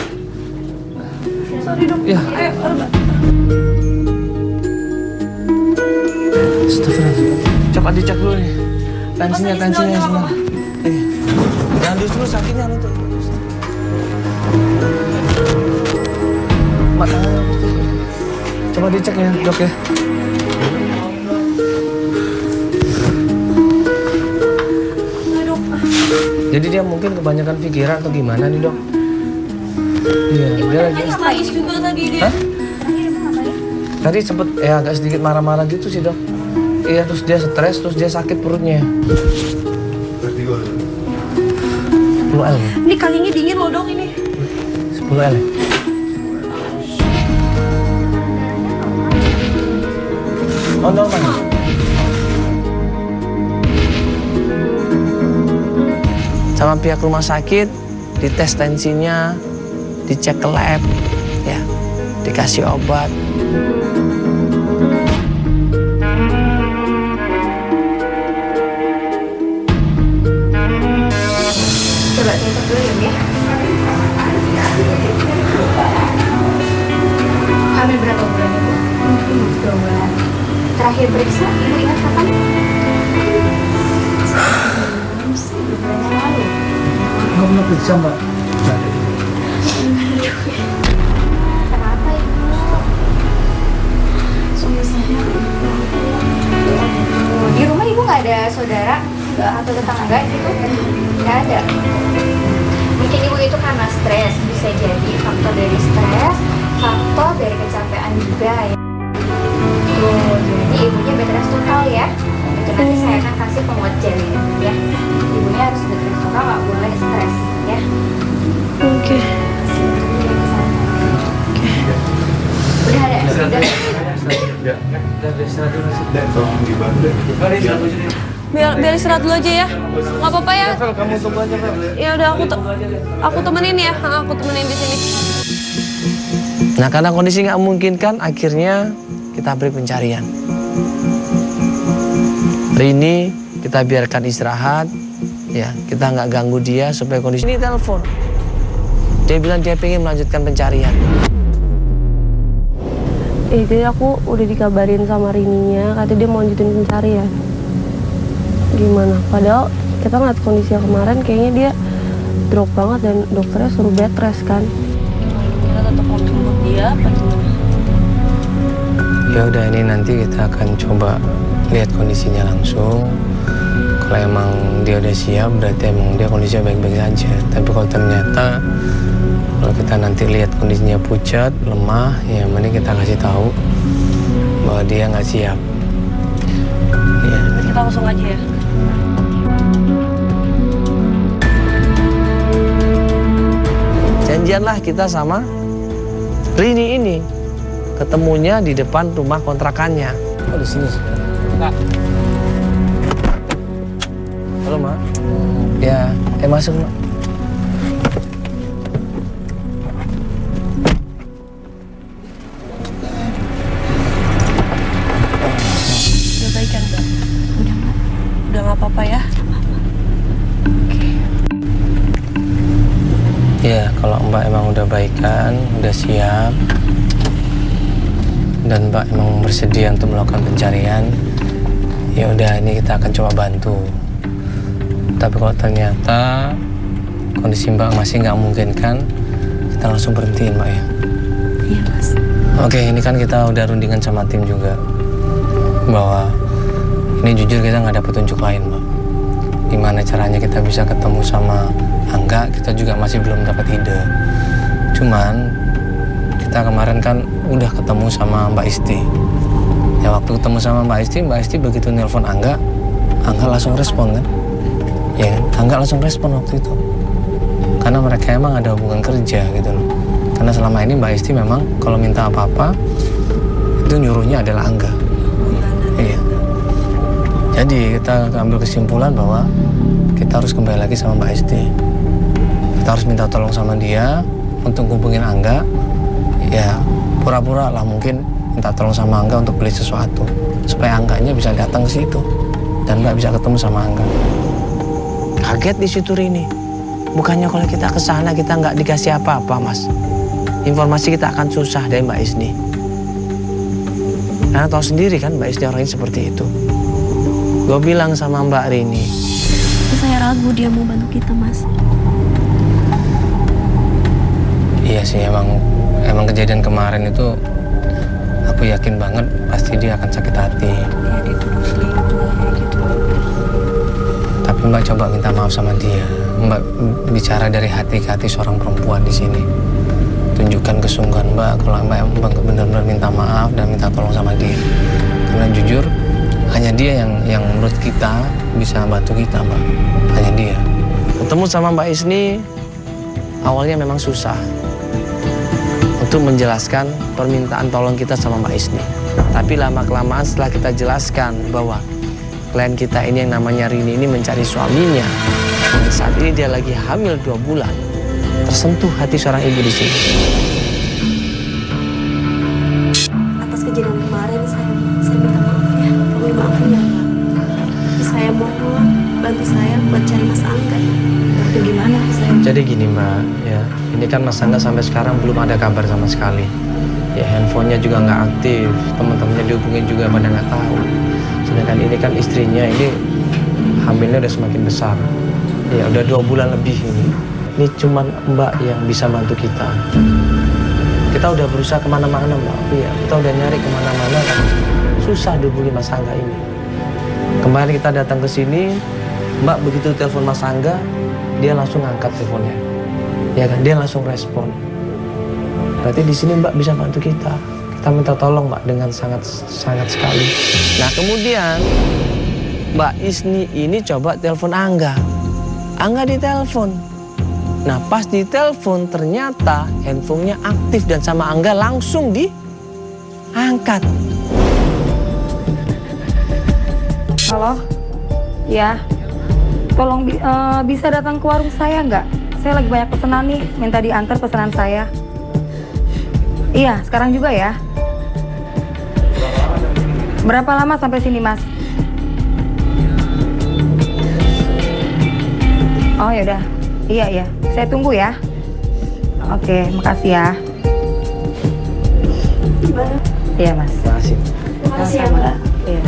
Speaker 5: Sorry dok.
Speaker 1: Iya.
Speaker 5: Ayo, Mbak.
Speaker 1: Astagfirullah. Coba dicek dulu nih. Tensinya
Speaker 5: Pasang
Speaker 1: semua.
Speaker 5: isi dulu,
Speaker 1: Iya. Jangan dulu sakitnya itu. Matanya. Coba dicek ya dok ya. Jadi dia mungkin kebanyakan pikiran atau gimana nih dok? Iya, dia lagi.
Speaker 5: Nangis juga tadi dia.
Speaker 1: Hah? Tadi sempet ya agak sedikit marah-marah gitu sih dok. Iya terus dia stres, terus dia sakit perutnya. 10 L.
Speaker 5: Ini kakinya dingin loh dok ini.
Speaker 1: 10 L. Oh normal. Sama pihak rumah sakit, dites tensinya, dicek ke lab, ya, dikasih obat.
Speaker 5: Coba tutup dulu ya.
Speaker 8: Hamil berapa bulan Ibu? 2 bulan. Terakhir periksa, Ibu ingat kapan? 2 bulan yang lalu.
Speaker 1: Nggak pernah periksa mbak.
Speaker 8: ada. Mungkin ibu itu karena stres, bisa jadi faktor dari stres, faktor dari kecapean juga ya. Tuh, jadi ibunya bed rest total ya. Itu nanti saya akan kasih penguat janin ya. Ibunya harus bed rest total, nggak boleh stres ya.
Speaker 2: Oke.
Speaker 8: Udah ada, sudah.
Speaker 2: Biar istirahat dulu aja ya. Nggak apa-apa ya.
Speaker 1: Kamu tunggu aja, Fel.
Speaker 2: Ya udah aku temenin ya. Aku temenin di sini.
Speaker 1: Nah, karena kondisi nggak memungkinkan, akhirnya kita beri pencarian. Rini kita biarkan istirahat, ya kita nggak ganggu dia supaya kondisi ini telepon. Dia bilang dia pengen melanjutkan pencarian.
Speaker 2: Jadi aku udah dikabarin sama Rininya, katanya dia mau lanjutin pencarian. Gimana? Padahal kita ngeliat kondisinya kemarin, kayaknya dia drop banget dan dokternya suruh bed rest kan. Kita tetap mau jemput dia, apa gimana?
Speaker 1: Ya udah, ini nanti kita akan coba lihat kondisinya langsung. Kalau emang dia udah siap, berarti emang dia kondisinya baik-baik saja. Tapi kalau ternyata kalau kita nanti lihat kondisinya pucat, lemah, ya mending kita kasih tahu bahwa dia nggak siap. Ya.
Speaker 2: Kita langsung aja ya.
Speaker 1: Janjianlah kita sama Rini ini. Ketemunya di depan rumah kontrakannya. Oh, di sini sih. Kak. Halo, Ma. Ya, masuk, Ma.
Speaker 2: Udah baik kan, Mbak? Udah nggak apa-apa ya?
Speaker 1: Ya, kalau Mbak emang udah baikan, udah siap, dan Mbak emang bersedia untuk melakukan pencarian, ya udah, ini kita akan coba bantu. Tapi kalau ternyata kondisi Mbak masih nggak memungkinkan, kita langsung berhentiin, Mbak ya.
Speaker 5: Iya, Mas.
Speaker 1: Oke, ini kan kita udah rundingan sama tim juga bahwa ini jujur kita nggak ada petunjuk lain, Mbak. Gimana caranya kita bisa ketemu sama Angga, kita juga masih belum dapat ide. Cuman kita kemarin kan udah ketemu sama Mbak Isti. Ya waktu ketemu sama Mbak Isti begitu nelpon Angga langsung respon kan. Ya kan, Angga langsung respon waktu itu. Karena mereka emang ada hubungan kerja gitu loh. Karena selama ini Mbak Isti memang kalau minta apa-apa itu nyuruhnya adalah Angga. Iya. Jadi kita ambil kesimpulan bahwa kita harus kembali lagi sama Mbak Isti. Kita harus minta tolong sama dia untuk hubungin Angga. Ya pura-pura lah mungkin minta tolong sama Angga untuk beli sesuatu supaya Angganya bisa datang ke situ dan Mbak bisa ketemu sama Angga. Kaget di situ Rini. Bukannya kalau kita ke sana kita nggak dikasih apa-apa, Mas. Informasi kita akan susah dari Mbak Isni. Karena tahu sendiri kan Mbak Isni orangnya seperti itu. Gue bilang sama Mbak Rini,
Speaker 5: Saya ragu dia mau bantu kita, Mas.
Speaker 1: iya sih emang kejadian kemarin itu aku yakin banget pasti dia akan sakit hati.
Speaker 5: Ya, dia tuh selingkuh kayak gitu.
Speaker 1: Tapi Mbak coba minta maaf sama dia. Mbak bicara dari hati ke hati seorang perempuan di sini. Tunjukkan kesungguhan Mbak kalau Mbak benar-benar minta maaf dan minta tolong sama dia. Karena jujur hanya dia yang menurut kita bisa bantu kita, Mbak. Hanya dia. Ketemu sama Mbak Isni awalnya memang susah untuk menjelaskan permintaan tolong kita sama Mbak Isni. Tapi lama-kelamaan setelah kita jelaskan bahwa klien kita ini yang namanya Rini ini mencari suaminya. Dan saat ini dia lagi hamil 2 bulan. Tersentuh hati seorang ibu di sini.
Speaker 5: Atas kejadian kemarin saya minta maaf ya. Kami maafin ya, Pak. Saya mohon bantu saya buat cari Mas Angga. Bantu gimana saya?
Speaker 1: Jadi gini Mbak, ya ini kan Mas Angga sampai sekarang belum ada kabar sama sekali. Ya handphonenya juga nggak aktif, teman-temannya dihubungin juga pada nggak tahu. Sedangkan ini kan istrinya ini hamilnya udah semakin besar. Ya udah 2 bulan lebih ini. Ini cuma Mbak yang bisa bantu kita. Kita udah berusaha kemana-mana Mbak, ya kita udah nyari kemana-mana. Susah dihubungi Mas Angga ini. Kemarin kita datang ke sini, Mbak begitu telepon Mas Angga, dia langsung angkat teleponnya. Ya kan, dia langsung respon. Berarti di sini Mbak bisa bantu kita. Kita minta tolong Mbak dengan sangat sekali. Nah kemudian Mbak Isni ini coba telepon Angga. Angga ditelepon. Nah pas ditelepon ternyata handphonenya aktif dan sama Angga langsung diangkat.
Speaker 4: Halo? Ya. Tolong bisa datang ke warung saya nggak? Saya lagi banyak pesanan nih, minta diantar pesanan saya. Iya, sekarang juga ya. Berapa lama sampai sini, Mas? Oh ya udah. Iya. Saya tunggu ya. Oke, makasih ya. Iya, Mas.
Speaker 1: Makasih.
Speaker 5: Makasih ya, Mbak.
Speaker 4: Iya.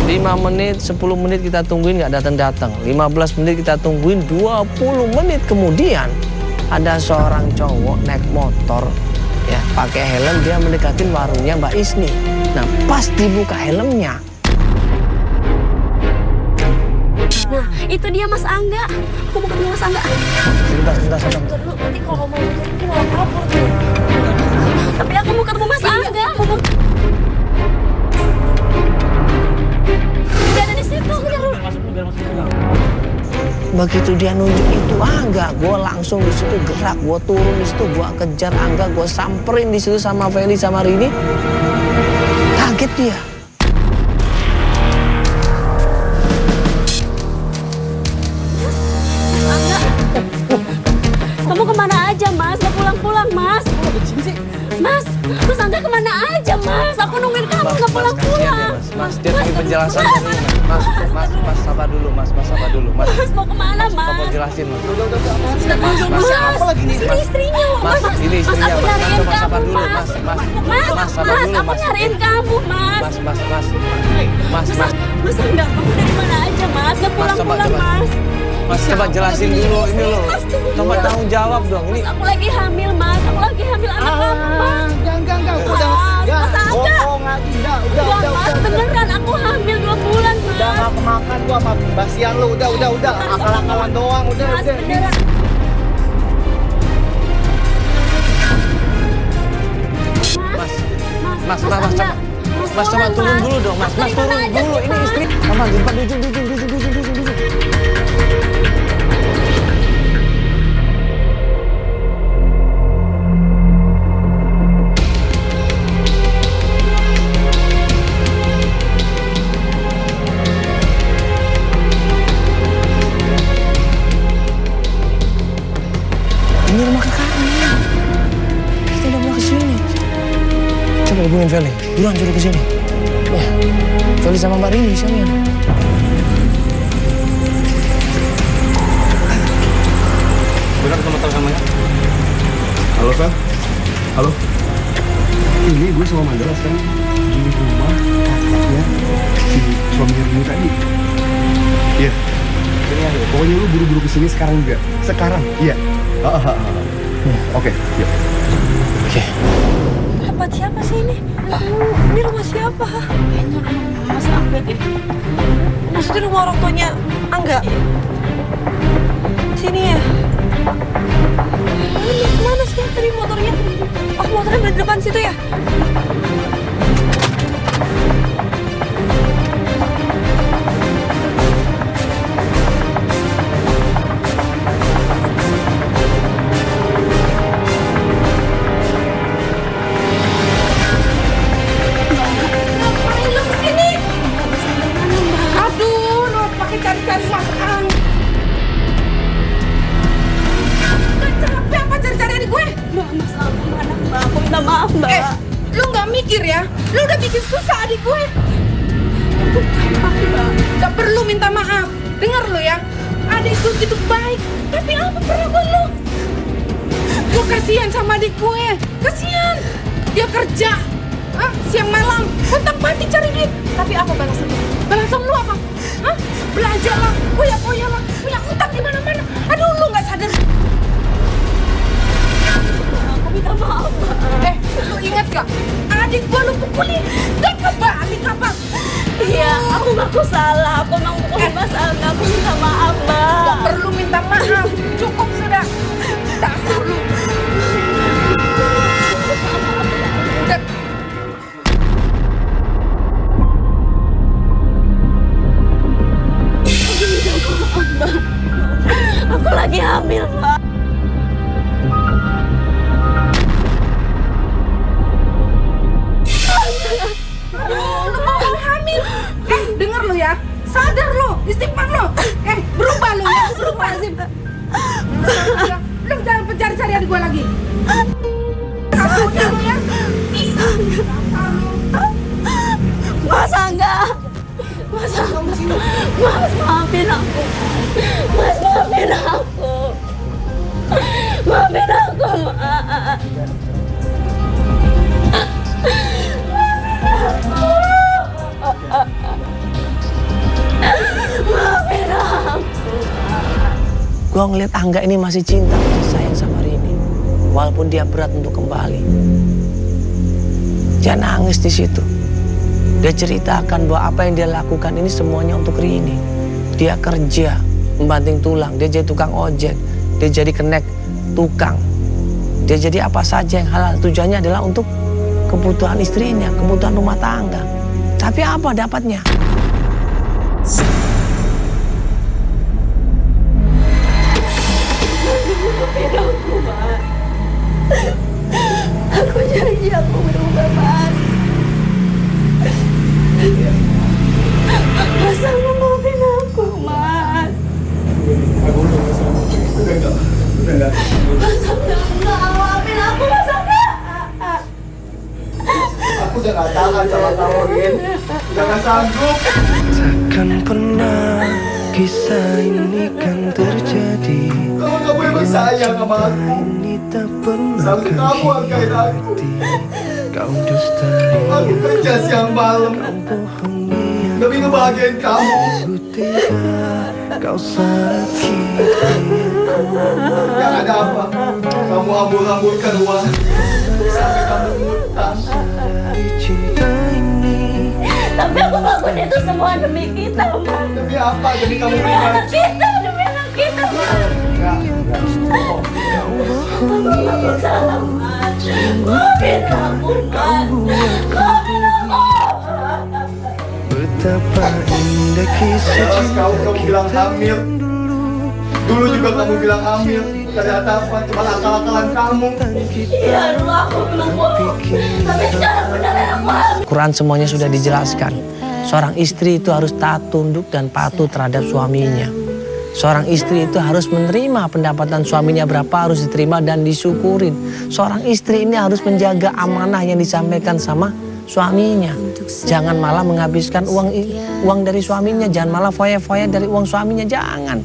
Speaker 1: 5 menit, 10 menit kita tungguin nggak datang-datang. 15 menit kita tungguin, 20 menit kemudian ada seorang cowok naik motor ya pakai helm, dia mendekatin warungnya Mbak Isni. Nah pas dibuka helmnya,
Speaker 5: Nah, itu dia Mas Angga. Aku mau ketemu Mas Angga.
Speaker 1: sebentar.
Speaker 5: Bentar dulu, nanti kalau mau nanti malah kabur tuh. Tapi aku mau ketemu Mas Angga. Dia ada di situ.
Speaker 1: begitu dia nunjuk itu Angga, gue langsung di situ gerak, gue turun di situ, gue kejar Angga, gue samperin di situ sama Feli sama Rini. Kaget dia.
Speaker 5: Kamu kemana aja, Mas? Gak pulang-pulang, Mas. Mas Angga kemana aja, Mas? Aku nungguin kamu gak pulang-pulang.
Speaker 1: Mas, dia beri penjelasan dulu, Mas, sabar dulu, Mas, sabar dulu, Mas.
Speaker 5: Mas mau kemana, Mas?
Speaker 1: Papa jelasin, Mas.
Speaker 5: Mas,
Speaker 1: apa lagi nih,
Speaker 5: ini
Speaker 1: Mas?
Speaker 5: istrinya,
Speaker 1: Mas, ini istrinya,
Speaker 5: aku
Speaker 1: Mas.
Speaker 5: nyariin
Speaker 1: Coba
Speaker 5: kamu,
Speaker 1: sabar dulu,
Speaker 5: Mas.
Speaker 1: Mas, sabar dulu,
Speaker 5: Aku
Speaker 1: Mas.
Speaker 5: nyariin kamu, Mas.
Speaker 1: Mas.
Speaker 5: Mas Angga, kamu dari mana aja, Mas? Gak pulang-pulang,
Speaker 1: coba.
Speaker 5: Mas.
Speaker 1: Mas, coba jelasin dulu, ini loh. Coba tanggung jawab dong, ini.
Speaker 5: Mas, aku lagi hamil, Mas. Aku lagi hamil anak kamu, Mas.
Speaker 9: Enggak, udah.
Speaker 5: Mas Angga.
Speaker 9: Bohong lagi, udah.
Speaker 5: Mas, beneran aku hamil 2 bulan, Mas.
Speaker 9: Udah nggak kemakan gua sama basian lu, udah. Akal-akalan doang, udah.
Speaker 5: Mas, beneran.
Speaker 1: Mas, coba turun dulu dong, Mas turun dulu, ini istri. Mama, jumpa duduk. Ini rumah kakaknya. Kita udah pernah kesini. Coba hubungin Feli, buruan suruh kesini. Ya, Feli sama Mbak Rini sekalian.
Speaker 10: Benar teman-teman namanya? Halo, Fel? Halo? Ini gue sama Mandala sekarang di rumah kakaknya si suami Rini tadi. Iya. Pokoknya lu buru-buru kesini sekarang juga. Sekarang, iya. Oke, iya.
Speaker 1: Oke.
Speaker 5: Tempat siapa sih ini? Ini rumah siapa? Kayaknya rumah Mas Angga deh. Maksudnya rumah orang tuanya Angga? Sini ya? Ini kemana sih tadi motornya? Oh, motornya berada di depan situ ya?
Speaker 6: Cari-cari Mas Ang. Capek apa cari-cari adik gue?
Speaker 5: Mbak, Mas Angga mana, Mbak? Aku minta maaf, Mbak.
Speaker 6: Lu nggak mikir ya? Lu udah bikin susah adik gue. Gak perlu minta maaf. Dengar lu ya, adik gue gitu baik. Tapi apa perlakuan lu? Gue kasihan sama adik gue. Kasihan. Dia kerja siang malam, kontak-panti cari duit. Tapi apa balasan lu? Balasan lu apa? Hah? Belajar lah, poya-poya lah, punya utang di mana-mana. Aduh, lu nggak sadar.
Speaker 5: Aku minta maaf, Mbak.
Speaker 6: Lu ingat gak? Adik gua lu pukulin, gak kebalik apa?
Speaker 5: Iya, aku ngaku salah. Aku mau pukulin Mas Angga.
Speaker 6: udah ya.
Speaker 5: Mas Angga. Mas Angga. Mas maafin aku. Mas maafin aku. Maafin aku, Mas. Maafin aku.
Speaker 1: Gue ngeliat Angga ini masih cinta, masih sayang sama Rini. Walaupun dia berat untuk kembali. Dia nangis di situ. Dia ceritakan bahwa apa yang dia lakukan ini semuanya untuk Rini. Dia kerja, membanting tulang, dia jadi tukang ojek, dia jadi kenek tukang. Dia jadi apa saja yang halal. Tujuannya adalah untuk kebutuhan istrinya, kebutuhan rumah tangga. Tapi apa dapatnya?
Speaker 5: Maafin aku, Mas. Aku janji aku berubah, Mas. Mas Angga maafin aku, Mas. Mas Angga, enggak, maafin aku, Mas Angga.
Speaker 9: Aku udah gak tahan sama kamu, Rin. Udah gak sanggup.
Speaker 1: Takkan pernah kisah ini kan terjadi.
Speaker 9: Kamu gak boleh bersayang sama aku. Seharusnya kamu hargain aku.
Speaker 1: Kau dustai.
Speaker 9: Aku kerja siang malam demi ngebahagiain kamu.
Speaker 1: Kau sakiti.
Speaker 9: Yang ada apa? Kamu ambur-amburkan uang sampai kamu ngutang.
Speaker 5: Tapi aku ngelakuin itu semua demi kita, Mas.
Speaker 9: Demi apa? Demi kamu
Speaker 5: Demi anak kita, Mas. Aku gak bersalah, Mas. Maafin aku, Mas. Maafin aku.
Speaker 1: Betapa indah kisah
Speaker 9: Kamu bilang hamil. Dulu juga kamu bilang hamil. Ternyata apa? Cuma akal-akalan kamu.
Speaker 5: Iya, dulu aku bilang bohong. Tapi sekarang beneran aku hamil.
Speaker 1: Quran semuanya sudah dijelaskan. Seorang istri itu harus taat tunduk dan patuh terhadap suaminya. Seorang istri itu harus menerima pendapatan suaminya berapa harus diterima dan disyukurin. Seorang istri ini harus menjaga amanah yang disampaikan sama suaminya. Jangan malah menghabiskan uang dari suaminya. Jangan malah foya-foya dari uang suaminya. Jangan.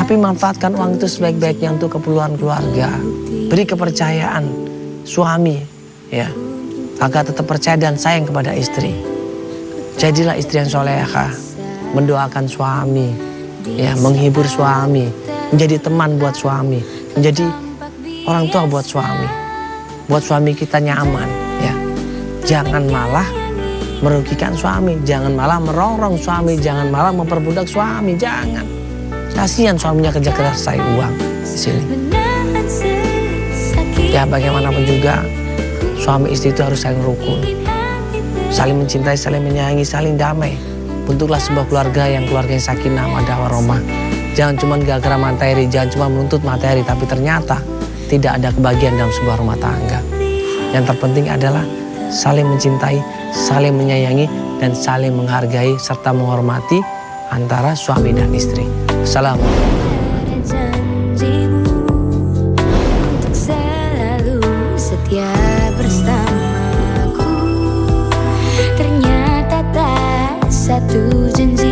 Speaker 1: Tapi manfaatkan uang itu sebaik-baiknya untuk keperluan keluarga. Beri kepercayaan suami, ya, agar tetap percaya dan sayang kepada istri. Jadilah istri yang solehah, mendoakan suami, ya, menghibur suami, menjadi teman buat suami, menjadi orang tua buat suami kita nyaman, ya. Jangan malah merugikan suami, jangan malah merongrong suami, jangan malah memperbudak suami, jangan. Kasihan suaminya kerja keras cari uang di sini. Ya bagaimanapun juga suami istri itu harus saling rukun, saling mencintai, saling menyayangi, saling damai. Bentuklah sebuah keluarga yang sakinah, mawaddah warahmah. Jangan cuma gara-gara materi, jangan cuma menuntut materi, tapi ternyata tidak ada kebahagiaan dalam sebuah rumah tangga. Yang terpenting adalah saling mencintai, saling menyayangi, dan saling menghargai serta menghormati antara suami dan istri. Assalamualaikum.
Speaker 3: Untuk selalu setia bersamaku. Ternyata tak satu janji